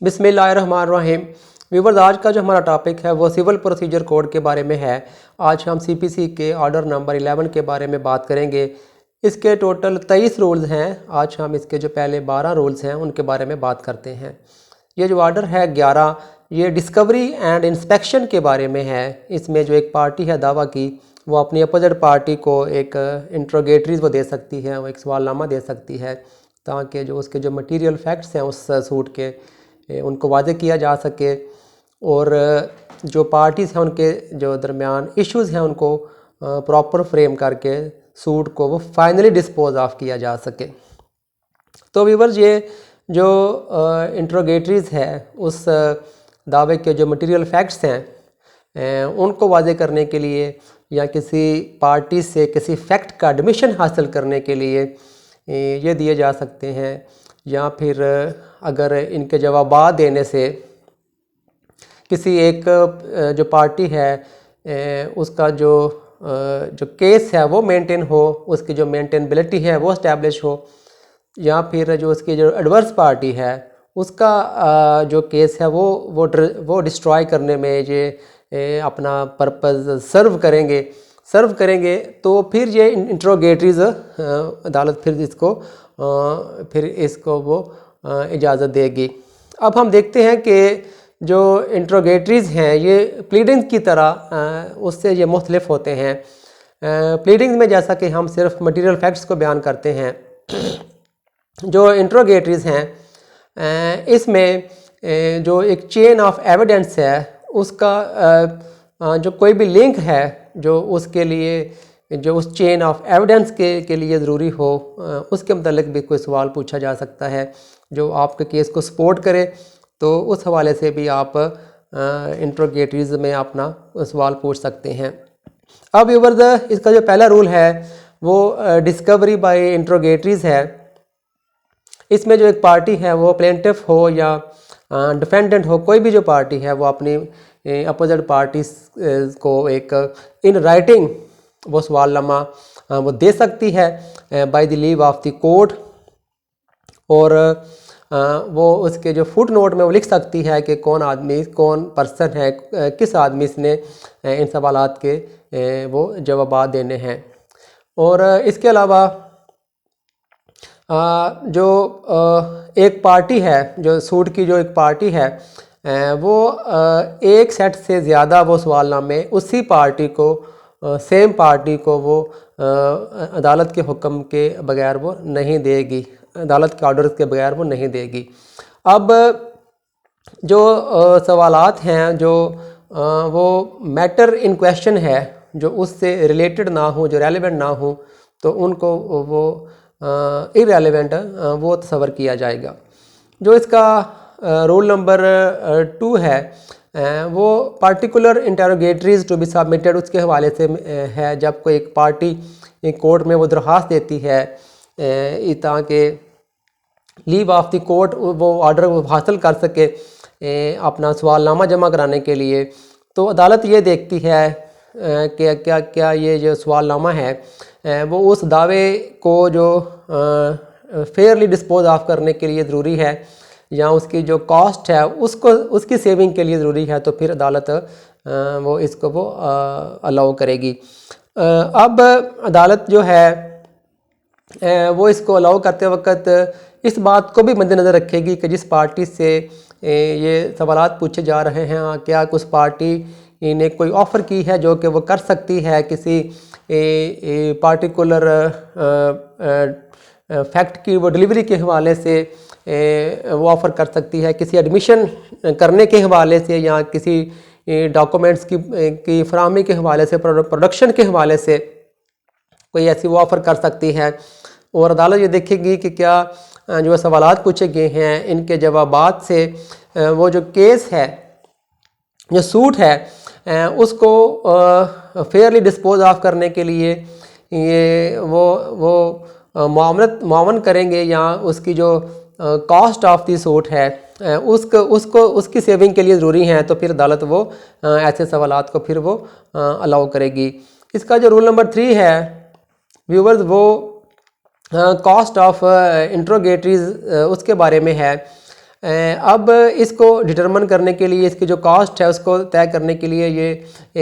बिस्मिल्लाहिर्रहमानिर्रहीम। व्यूअर्स, आज का जो हमारा टॉपिक है वो सिविल प्रोसीजर कोड के बारे में है। आज हम सीपीसी के ऑर्डर नंबर 11 के बारे में बात करेंगे। इसके टोटल 23 रूल्स हैं। आज हम इसके जो पहले 12 रूल्स हैं उनके बारे में बात करते हैं। ये जो ऑर्डर है 11, ये डिस्कवरी एंड इंस्पेक्शन के बारे में है। इसमें जो एक पार्टी है दावा की, वो अपनी अपोजिट पार्टी को एक इंट्रोगेटरीज वो दे सकती है, वो एक सवालनामा दे सकती है, ताकि जो उसके जो मटेरियल फैक्ट्स हैं उस सूट के उनको वादे किया जा सके, और जो पार्टीज़ हैं उनके जो दरमियान इश्यूज़ हैं उनको प्रॉपर फ्रेम करके सूट को वो फाइनली डिस्पोज ऑफ किया जा सके। तो व्यूअर्स, ये जो इंट्रोगेटरीज है उस दावे के जो मटेरियल फैक्ट्स हैं उनको वादे करने के लिए या किसी पार्टी से किसी फैक्ट का एडमिशन हासिल करने के लिए ये दिए जा सकते हैं, या फिर अगर इनके जवाबात देने से किसी एक जो पार्टी है उसका जो केस है वो मेंटेन हो, उसकी जो मेंटेनेबिलिटी है वो इस्टेब्लिश हो, या फिर जो उसकी जो एडवर्स पार्टी है उसका जो केस है वो डिस्ट्रॉय करने में ये अपना पर्पस सर्व करेंगे, तो फिर ये इंट्रोगेटरीज अदालत फिर इसको वो इजाज़त देगी। अब हम देखते हैं कि जो इंट्रोगेटरीज हैं ये प्लीडिंग्स की तरह उससे ये मुख्तलिफ होते हैं। प्लीडिंग्स में जैसा कि हम सिर्फ मटेरियल फैक्ट्स को बयान करते हैं, जो इंट्रोगेटरीज हैं इसमें जो एक चेन ऑफ एविडेंस है उसका जो कोई भी लिंक है जो उसके लिए जो उस चेन ऑफ एविडेंस के लिए ज़रूरी हो, उसके मतलब भी कोई सवाल पूछा जा सकता है जो आपके केस को सपोर्ट करे। तो उस हवाले से भी आप इंट्रोगेटरीज में अपना सवाल पूछ सकते हैं। अब व्यूअर्स, इसका जो पहला रूल है वो डिस्कवरी बाय इंट्रोगेटरीज है। इसमें जो एक पार्टी है वो प्लेंटिफ हो या डिफेंडेंट हो, कोई भी जो पार्टी है वो अपनी अपोजिट पार्टी को एक इन राइटिंग वो सवालनामा वो दे सकती है by the leave of the court, और वो उसके जो फुट नोट में वो लिख सकती है कि कौन पर्सन है, किस आदमी ने इन सवालात के वो जवाब देने हैं। और इसके अलावा जो एक पार्टी है, जो सूट की जो एक पार्टी है वो एक सेट से ज़्यादा वो सवालनामे उसी पार्टी को सेम पार्टी को वो अदालत के हुक्म के बगैर वो नहीं देगी, अदालत के ऑर्डर के बगैर वो नहीं देगी। अब जो सवालात हैं जो वो मैटर इन क्वेश्चन है जो उससे रिलेटेड ना हो, जो रेलेवेंट ना हो, तो उनको वो इररेलेवेंट वो तस्वर किया जाएगा। जो इसका रूल नंबर 2 है वो particular interrogatories to be submitted, उसके हवाले से है। जब कोई एक पार्टी कोर्ट में वो दरख्वास्त देती है ताकि लीव ऑफ द कोर्ट वो ऑर्डर हासिल कर सके अपना सवालनामा जमा कराने के लिए, तो अदालत ये देखती है कि क्या ये जो सवालनामा है वो उस दावे को जो फेयरली डिस्पोज ऑफ करने के लिए ज़रूरी है, या उसकी जो कॉस्ट है उसकी सेविंग के लिए ज़रूरी है, तो फिर अदालत वो इसको वो अलाउ करेगी। अब अदालत जो है वो इसको अलाउ करते वक्त इस बात को भी मद्देनज़र रखेगी कि जिस पार्टी से ये सवालात पूछे जा रहे हैं, क्या उस पार्टी ने कोई ऑफ़र की है जो कि वो कर सकती है किसी पार्टिकुलर फैक्ट की वो डिलीवरी के हवाले से वो ऑफ़र कर सकती है, किसी एडमिशन करने के हवाले से, या किसी डॉक्यूमेंट्स की फराहमी के हवाले से, प्रोडक्शन के हवाले से कोई ऐसी वो ऑफ़र कर सकती है। और अदालत ये देखेगी कि क्या जो सवालात पूछे गए हैं इनके जवाबात से वो जो केस है, जो सूट है, उसको फेयरली डिस्पोज ऑफ करने के लिए ये वो मुआवनत करेंगे, या उसकी जो कॉस्ट ऑफ दी सूट है उसकी सेविंग के लिए ज़रूरी हैं, तो फिर अदालत वो ऐसे सवालात को फिर वो अलाउ करेगी। इसका जो रूल नंबर 3 है व्यूवर्स, वो कॉस्ट ऑफ इंट्रोगेटरीज उसके बारे में है। अब इसको डिटरमिन करने के लिए, इसकी जो कास्ट है उसको तय करने के लिए ये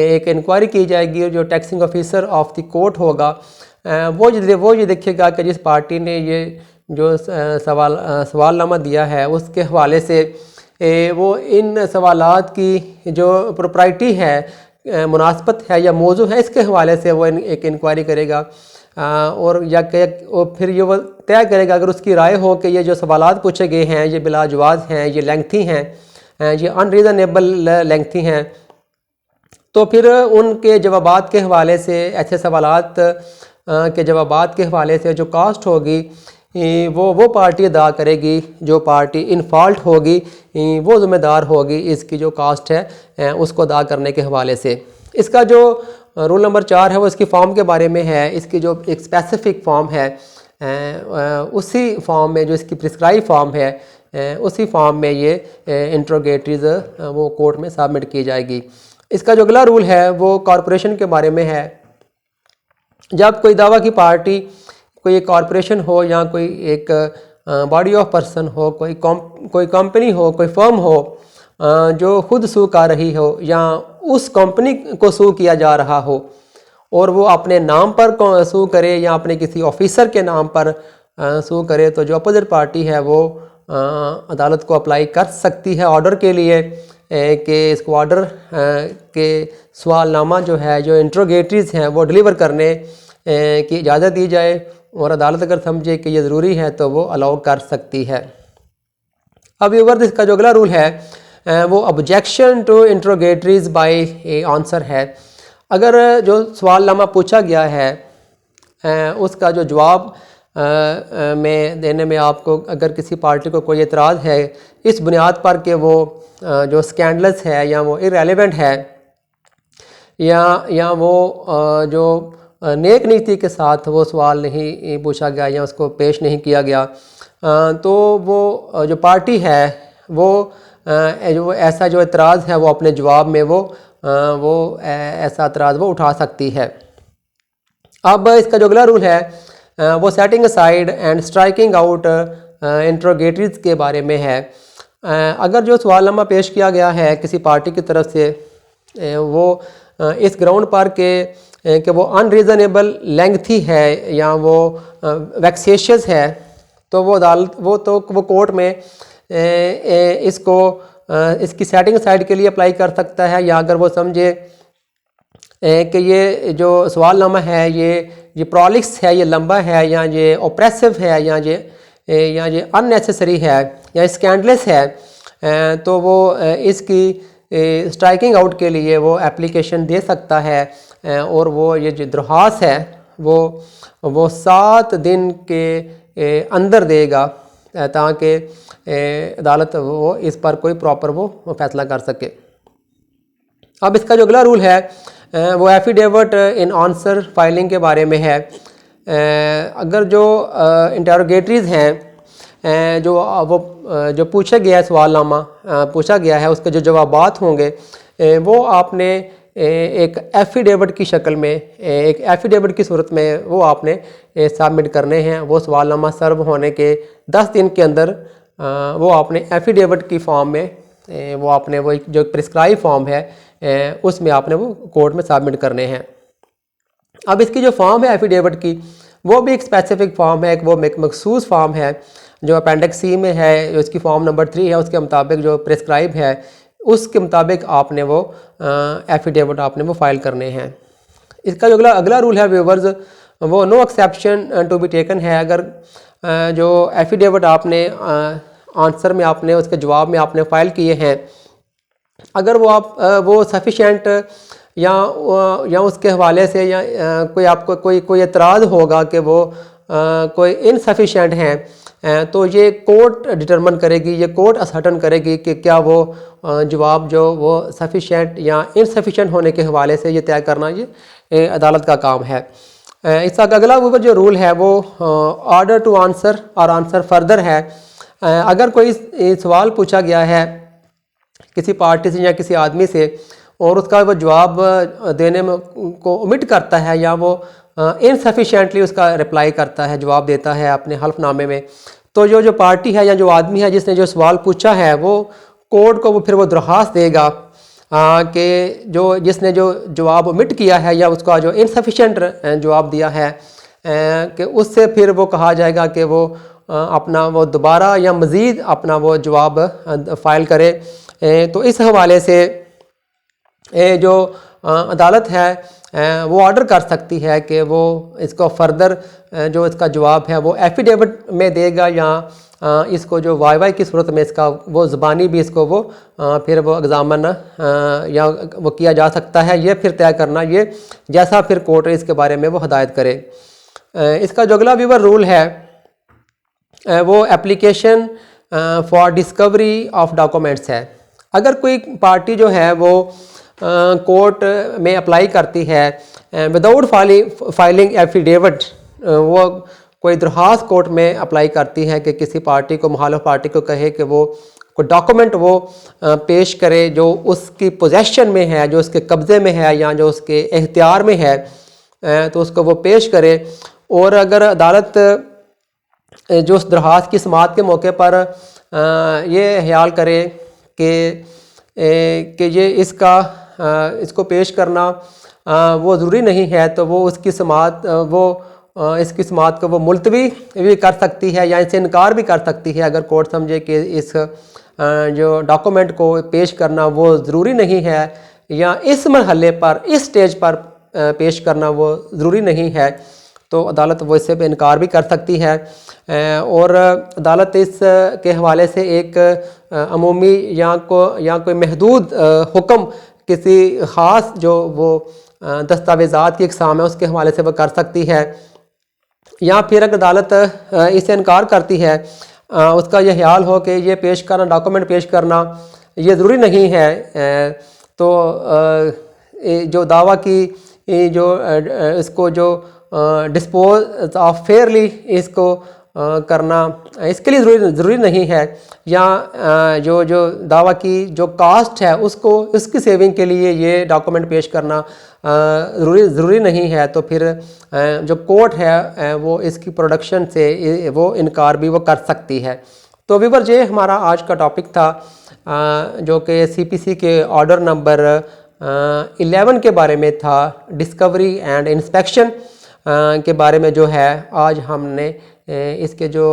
एक इंक्वायरी की जाएगी। जो taxing officer of the court होगा वो ये देखिएगा कि जिस पार्टी ने ये जो सवालनामा दिया है उसके हवाले से वो इन सवालात की जो प्रोप्राइटी है, मुनासबत है या मौजू है, इसके हवाले से वो एक इंक्वायरी करेगा और फिर ये वो तय करेगा। अगर उसकी राय हो कि ये जो सवालात पूछे गए हैं ये बिलाजवाज़ हैं, ये लेंथी हैं, ये अनरीज़नेबल लेंथी हैं, तो फिर उनके जवाबात के हवाले से, ऐसे सवालात के जवाबात के हवाले से जो कास्ट होगी वो पार्टी अदा करेगी। जो पार्टी इन फॉल्ट होगी वो ज़िम्मेदार होगी इसकी जो कास्ट है उसको अदा करने के हवाले से। इसका जो रूल नंबर 4 है वो इसकी फॉर्म के बारे में है। इसकी जो एक स्पेसिफिक फॉर्म है उसी फॉर्म में, जो इसकी प्रिस्क्राइब फॉर्म है उसी फॉर्म में ये इंट्रोगेटरीज वो कोर्ट में सबमिट की जाएगी। इसका जो अगला रूल है वो कॉरपोरेशन के बारे में है। जब कोई दावा की पार्टी, कोई एक कॉरपोरेशन हो या कोई एक बॉडी ऑफ पर्सन हो, कोई कंपनी हो, कोई फर्म हो जो खुद सू कर रही हो या उस कंपनी को सू किया जा रहा हो और वो अपने नाम पर सू करे या अपने किसी ऑफिसर के नाम पर सू करे, तो जो अपोजिट पार्टी है वो अदालत को अप्लाई कर सकती है ऑर्डर के लिए कि इसको ऑर्डर के सवालनामा जो है, जो इंट्रोगेटरीज हैं वो डिलीवर करने की इजाज़त दी जाए और अदालत अगर समझे कि ये ज़रूरी है तो वो अलाउ कर सकती है। अब व्यूअर्स, इसका जो अगला रूल है वो objection to interrogatories by a answer है। अगर जो सवालनामा पूछा गया है उसका जो जवाब में देने में आपको, अगर किसी पार्टी को कोई एतराज़ है इस बुनियाद पर कि वो जो स्कैंडलस है या वो इररेलेवेंट है या वो जो नेक नीति के साथ वो सवाल नहीं पूछा गया या उसको पेश नहीं किया गया, तो वो जो पार्टी है वो जो ऐसा जो एतराज़ है वो अपने जवाब में वो ऐसा एतराज़ वो उठा सकती है। अब इसका जो अगला रूल है वो setting aside and striking out interrogatories के बारे में है। अगर जो सवालनामा पेश किया गया है किसी पार्टी की तरफ से वो इस ग्राउंड पर कि वो अनरीज़नेबल लेंथी है या वो वैक्सेशियस है, तो वो अदालत वो कोर्ट में इसको इसकी सेटिंग साइड के लिए अप्लाई कर सकता है। या अगर वो समझे कि ये जो सवालनामा है ये प्रॉलिक्स है, ये लंबा है, या ये ओप्रेसिव है, या ये अननेसेसरी है या स्कैंडलस है, तो वो इसकी स्ट्राइकिंग आउट के लिए वो एप्लीकेशन दे सकता है और वो ये जो दरख्वास्त है वो 7 दिन के अंदर देगा ताकि अदालत वो इस पर कोई प्रॉपर वो फैसला कर सके। अब इसका जो अगला रूल है वो एफिडेविट इन आंसर फाइलिंग के बारे में है। अगर जो इंटरोगेटरीज हैं जो पूछा गया है, सवालनामा पूछा गया है, उसके जो जवाबात होंगे वो आपने एक एफिडेविट की शक्ल में, एक एफिडेविट की सूरत में वो आपने सबमिट करने हैं। वो सवालनामा सर्व होने के 10 दिन के अंदर वो आपने एफिडेविट की फॉर्म में वो आपने वो जो प्रिस्क्राइब फॉर्म है उसमें आपने वो कोर्ट में सबमिट करने हैं। अब इसकी जो फॉर्म है एफिडेविट की वो भी एक स्पेसिफिक फॉर्म है, एक वो मखसूस फॉर्म है जो अपेंडिक्स सी में है, जो इसकी फॉर्म नंबर 3 है, उसके मुताबिक जो प्रिस्क्राइब है उसके मुताबिक आपने वो एफिडेविट आपने वो फाइल करने हैं। इसका जो अगला रूल है व्यूवर्स वो no exception to be taken है। अगर जो एफिडेविट आपने आंसर में आपने उसके जवाब में आपने फ़ाइल किए हैं, अगर वो सफिशेंट या उसके हवाले से या कोई आपको कोई एतराज़ होगा कि वो कोई इनसफिशेंट हैं, तो ये कोर्ट डिटरमिन करेगी, ये कोर्ट असर्टन करेगी कि क्या वो जवाब जो वो सफिशेंट या इनसफिशेंट होने के हवाले से ये तय करना ये अदालत का काम है। इसका अगला ऊपर जो रूल है वो ऑर्डर टू आंसर और आंसर फर्दर है। अगर कोई सवाल पूछा गया है किसी पार्टी से या किसी आदमी से और उसका वो जवाब देने में को ओमिट करता है या वो इनसफिशेंटली उसका रिप्लाई करता है, जवाब देता है अपने हल्फनामे में, तो जो पार्टी है या जो आदमी है जिसने जो सवाल पूछा है वो कोर्ट को फिर वो दरख्वास्त देगा कि जिसने जो जवाब ओमिट किया है या उसका जो इनसफिशेंट जवाब दिया है कि उससे फिर वो कहा जाएगा कि वो अपना वो दोबारा या मज़ीद अपना वो जवाब फ़ाइल करे। तो इस हवाले से जो अदालत है वो ऑर्डर कर सकती है कि वो इसको फर्दर जो इसका जवाब है वो एफिडेविट में देगा या इसको जो वाई की सूरत में इसका वो ज़बानी भी इसको वो फिर वो एग्ज़ामन या वो किया जा सकता है। ये फिर तय करना ये जैसा फिर कोर्ट इसके बारे में वो हदायत करे। इसका जो अगला व्यूवर रूल है वो application for discovery of documents है। अगर कोई पार्टी जो है वो कोर्ट में अप्लाई करती है विदाउट फाइलिंग एफिडेविट, वो कोई दरख्वास्त कोर्ट में अप्लाई करती है कि किसी पार्टी को मुखालिफ पार्टी को कहे कि वो कोई डॉक्यूमेंट वो पेश करे जो उसकी पोजेशन में है, जो उसके कब्ज़े में है या जो उसके इख्तियार में है, तो उसको वो पेश करे। और अगर अदालत जो उस दरख्वास्त की समाअत के मौके पर ये ख्याल करे कि ये इसको पेश करना वो ज़रूरी नहीं है, तो वो उसकी समाअत इसकी समाअत को वो मुलतवी भी कर सकती है या इससे इनकार भी कर सकती है अगर कोर्ट समझे कि इस जो डॉक्यूमेंट को पेश करना वो ज़रूरी नहीं है या इस मरहले पर इस स्टेज पर पेश करना वो ज़रूरी नहीं है, तो अदालत वो इससे इनकार भी कर सकती है। और अदालत इस के हवाले से एक अमूमी या कोई महदूद हुक्म किसी ख़ास जो वो दस्तावेज़ात की इक़साम है उसके हवाले से वो कर सकती है। या फिर अगर अदालत इससे इनकार करती है, उसका यह ख्याल हो कि ये पेश करना डॉक्यूमेंट पेश करना ये ज़रूरी नहीं है, तो जो दावा की जो इसको जो डिस्पोज ऑफ फेयरली इसको करना इसके लिए ज़रूरी नहीं है, या जो दावा की जो कास्ट है उसको उसकी सेविंग के लिए ये डॉक्यूमेंट पेश करना ज़रूरी नहीं है, तो फिर जो कोर्ट है वो इसकी प्रोडक्शन से वो इनकार भी वो कर सकती है। तो व्यूअर्स, ये हमारा आज का टॉपिक था जो कि CPC के ऑर्डर नंबर 11 के बारे में था, डिस्कवरी एंड इंस्पेक्शन के बारे में जो है आज हमने इसके जो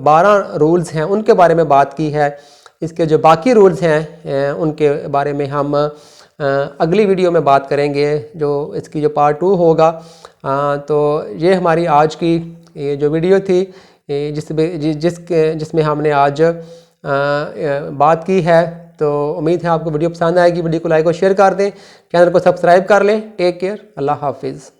12 रूल्स हैं उनके बारे में बात की है। इसके जो बाकी रूल्स हैं उनके बारे में हम अगली वीडियो में बात करेंगे, जो इसकी जो पार्ट 2 होगा। तो ये हमारी आज की ये जो वीडियो थी जिसमें हमने आज बात की है, तो उम्मीद है आपको वीडियो पसंद आएगी। वीडियो को लाइक और शेयर कर दें, चैनल को सब्सक्राइब कर लें। टेक केयर, अल्लाह हाफिज़।